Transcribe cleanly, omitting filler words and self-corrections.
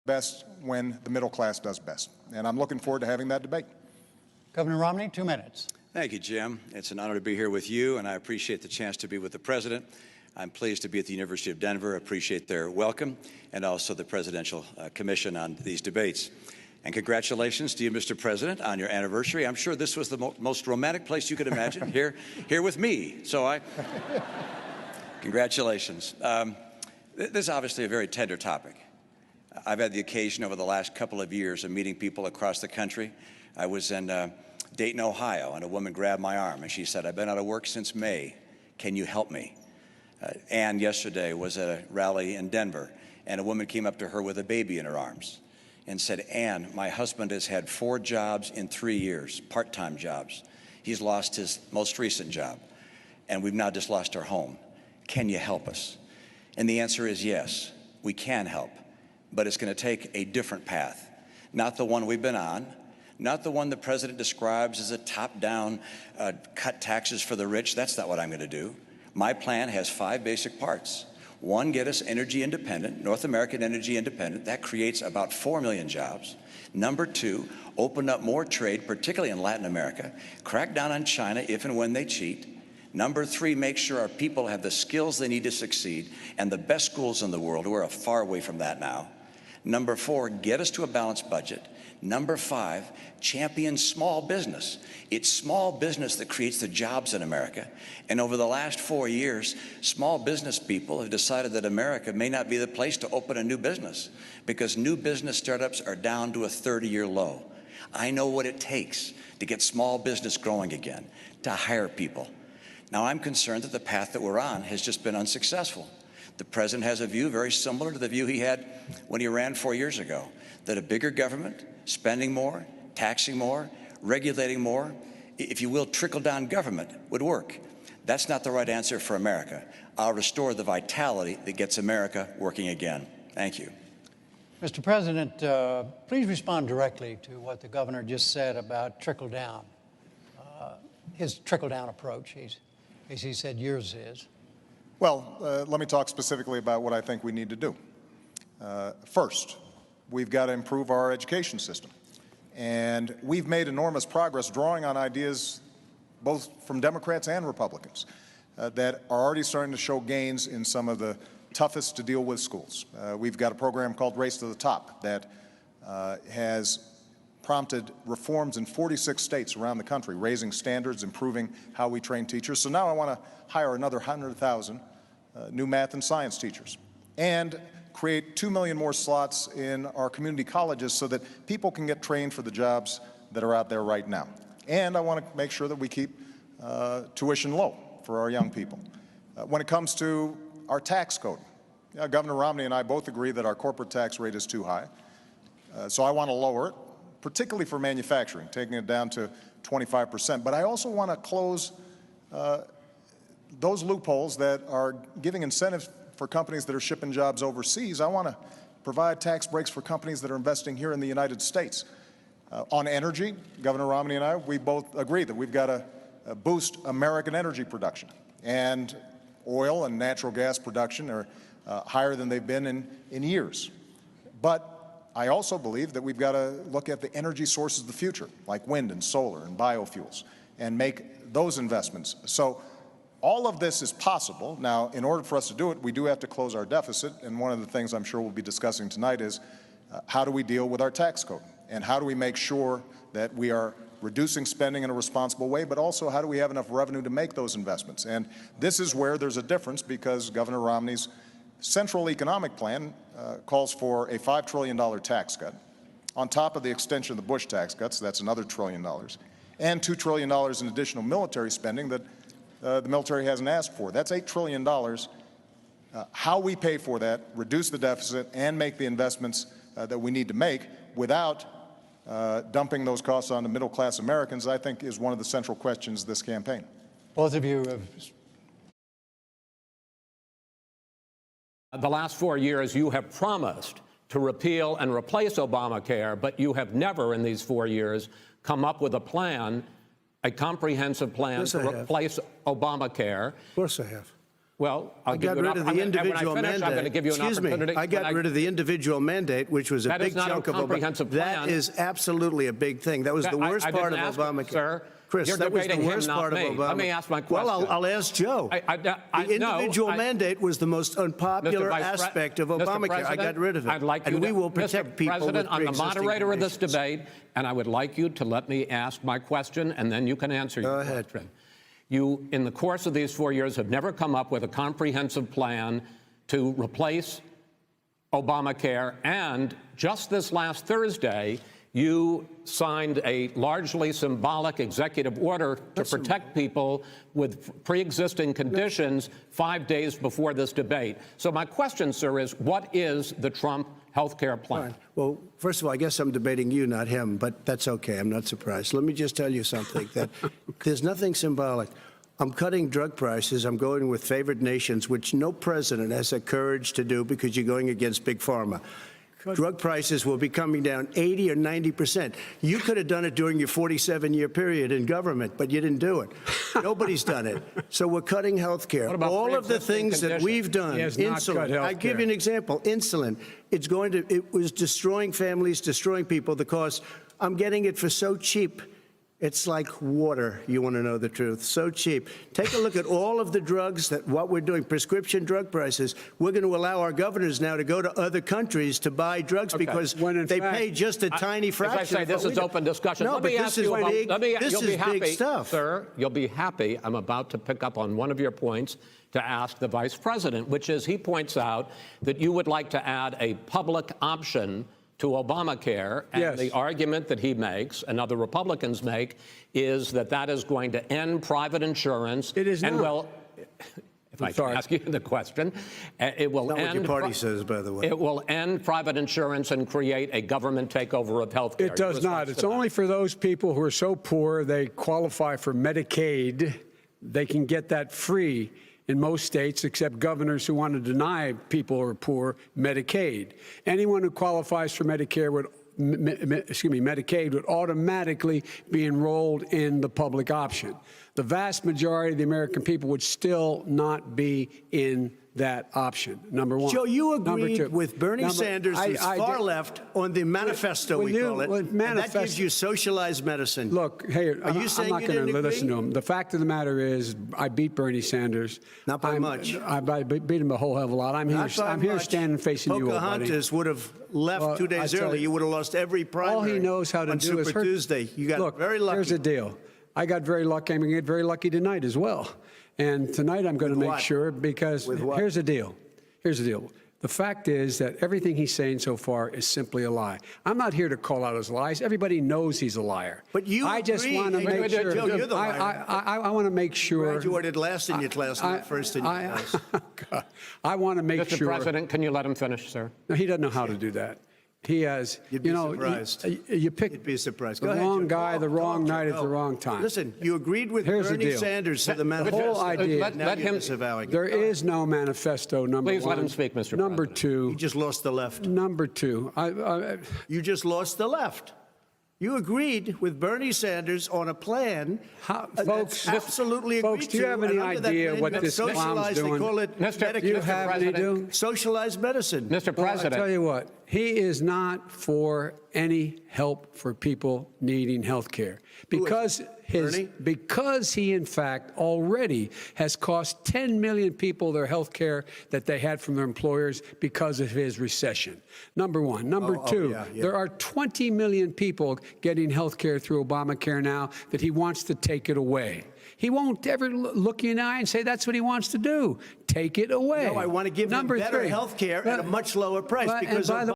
best when the middle class does best. And I'm looking forward to having that debate. Governor Romney, 2 minutes. Thank you, Jim. It's an honor to be here with you, and I appreciate the chance to be with the President. I'm pleased to be at the University of Denver, appreciate their welcome, and also the Presidential Commission on these debates. And congratulations to you, Mr. President, on your anniversary. I'm sure this was the most romantic place you could imagine, here with me. So congratulations. This is obviously a very tender topic. I've had the occasion over the last couple of years of meeting people across the country. I was in Dayton, Ohio, and a woman grabbed my arm, and she said, "I've been out of work since May. Can you help me?" Ann yesterday was at a rally in Denver, and a woman came up to her with a baby in her arms and said, "Ann, my husband has had 4 jobs in 3 years, part-time jobs. He's lost his most recent job, and we've now just lost our home. Can you help us?" And the answer is yes, we can help, but it's going to take a different path, not the one we've been on, not the one the President describes as a top-down cut taxes for the rich. That's not what I'm going to do. My plan has 5 basic parts. 1, get us energy independent, North American energy independent. That creates about 4 million jobs. Number 2, open up more trade, particularly in Latin America. Crack down on China if and when they cheat. Number 3, make sure our people have the skills they need to succeed and the best schools in the world. We're far away from that now. Number 4, get us to a balanced budget. Number 5, champion small business. It's small business that creates the jobs in America. And over the last 4 years, small business people have decided that America may not be the place to open a new business because new business startups are down to a 30-year low. I know what it takes to get small business growing again, to hire people. Now, I'm concerned that the path that we're on has just been unsuccessful. The President has a view very similar to the view he had when he ran 4 years ago, that a bigger government, spending more, taxing more, regulating more, if you will, trickle-down government would work. That's not the right answer for America. I'll restore the vitality that gets America working again. Thank you. Mr. President, please respond directly to what the governor just said about trickle-down, his trickle-down approach, as he said yours is. Well, let me talk specifically about what I think we need to do. First, we've got to improve our education system. And we've made enormous progress drawing on ideas both from Democrats and Republicans that are already starting to show gains in some of the toughest to deal with schools. We've got a program called Race to the Top that has prompted reforms in 46 states around the country, raising standards, improving how we train teachers. So now I want to hire another 100,000 new math and science teachers and create 2 million more slots in our community colleges so that people can get trained for the jobs that are out there right now. And I want to make sure that we keep tuition low for our young people. When it comes to our tax code, Governor Romney and I both agree that our corporate tax rate is too high. So I want to lower it, particularly for manufacturing, taking it down to 25%. But I also want to close those loopholes that are giving incentives for companies that are shipping jobs overseas. I want to provide tax breaks for companies that are investing here in the United States. On energy, Governor Romney and I, we both agree that we've got to boost American energy production. And oil and natural gas production are higher than they've been in years. But I also believe that we've got to look at the energy sources of the future, like wind and solar and biofuels, and make those investments. So all of this is possible. Now, in order for us to do it, we do have to close our deficit, and one of the things I'm sure we'll be discussing tonight is how do we deal with our tax code, and how do we make sure that we are reducing spending in a responsible way, but also how do we have enough revenue to make those investments? And this is where there's a difference, because Governor Romney's central economic plan calls for a $5 trillion tax cut, on top of the extension of the Bush tax cuts, that's another $1 trillion, and $2 trillion in additional military spending that the military hasn't asked for. That's $8 trillion. How we pay for that, reduce the deficit, and make the investments that we need to make without dumping those costs on the middle-class Americans, I think is one of the central questions this campaign. Both of you have... The last 4 years, you have promised to repeal and replace Obamacare, but you have never in these 4 years come up with a plan, a comprehensive plan to replace Obamacare. Of course I have. Well, I'll I give got you an rid of the opportunity. individual And when I finish, I'm going to mandate. give you an Excuse me, opportunity. I got rid of the individual mandate, which was a That is big not a chunk of comprehensive plan. That is absolutely a big thing. That was the worst I part of didn't ask Obamacare. Sir, Chris, you're that was the debating him, worst not part of me. Obamacare. Let me ask my question. Well, I'll ask Joe. The individual mandate was the most unpopular aspect of Obamacare. I got rid of it. I'd like you and we to, will protect Mr. people President, with I'm the pre-existing moderator of this conditions. debate, and I would like you to let me ask my question, and then you can answer your question. You, in the course of these 4 years, have never come up with a comprehensive plan to replace Obamacare, and just this last Thursday, you signed a largely symbolic executive order to protect people with pre-existing conditions 5 days before this debate. So my question, sir, is what is the Trump health care plan? Fine. Well, first of all, I guess I'm debating you, not him, but that's okay. I'm not surprised. Let me just tell you something, that there's nothing symbolic. I'm cutting drug prices. I'm going with favored nations, which no president has the courage to do because you're going against Big Pharma. Drug prices will be coming down 80 or 90%. You could have done it during your 47-year period in government, but you didn't do it. Nobody's done it. So we're cutting health care. All of the things that we've done, He has not cut insulin. health I give you an example. Insulin. It was destroying families, destroying people. The cost. I'm getting it for so cheap. It's like water, you want to know the truth. So cheap. Take a look at all of the drugs what we're doing, prescription drug prices. We're going to allow our governors now to go to other countries to buy drugs because they pay just a tiny fraction. As I say, this is open discussion. No, Let but me this ask is you about, big, this you'll is be happy, big stuff. Sir, you'll be happy. I'm about to pick up on one of your points to ask the Vice President, which is he points out that you would like to add a public option to Obamacare, and Yes. the argument that he makes and other Republicans make is that that is going to end private insurance. It is and not. Well, if I can ask you the question, it will Not end. what your party says, by the way. It will end private insurance and create a government takeover of health care. It does not. It's only for those people who are so poor they qualify for Medicaid. They can get that free in most states, except governors who want to deny people who are poor Medicaid. Anyone who qualifies for Medicare would Medicaid would automatically be enrolled in the public option. The vast majority of the American people would still not be in that option, number one. Joe, you Number agreed two. with Bernie Sanders, who's far did- left, on the manifesto, we call it. And that gives you socialized medicine. Look, hey, Are you saying I'm you not going didn't to agree? listen to him. The fact of the matter is, I beat Bernie Sanders. Not by much. I beat him a whole hell of a lot. I'm Not by here much. standing facing you, old buddy. Pocahontas would have left Well, 2 I days tell early. you, You would have lost every primary. All he knows how to on do Super is hurt. Tuesday. You got Look, very lucky. here's the deal. I got very lucky. I'm going to get very lucky tonight as well. And tonight I'm going to make what? sure, because With what? here's the deal. Here's the deal. The fact is that everything he's saying so far is simply a lie. I'm not here to call out his lies. Everybody knows he's a liar. But you I just agree. want to Hey, make Joe, sure. you're the liar. I want to make sure. Graduated last in your class, not first in your class. I want to make Mr. sure. President, can you let him finish, sir? No, he doesn't know how to do that. He has, You'd be you know, surprised. you pick You'd be surprised. the Go ahead, wrong Joe. guy, Go the on, wrong Joe, night at go. the wrong time. Listen, you agreed with Here's the Bernie deal. Sanders to the The manifesto. whole idea. Now let you're him- disavowing it. There is no manifesto, number Please one. let him speak, Mr. Number President. two. You just lost the left. Number two. You just lost the left. You agreed with Bernie Sanders on a plan Folks, that's absolutely folks, agreed do you to, have any and under that idea plan, what you have this clown's socialized, doing? They call it Mr. Medicare. Do you have any President. do? Socialized medicine. Mr. Well, I President, tell you what, he is not for any help for people needing health care because Bernie? because he in fact already has cost 10 million people their health care that they had from their employers because of his recession. Number one. Number two, yeah. there are 20 million people getting health care through Obamacare now that he wants to take it away. He won't ever look you in the eye and say that's what he wants to do. Take it away. No, I want to give them Number better three. health care at a much lower price And because by the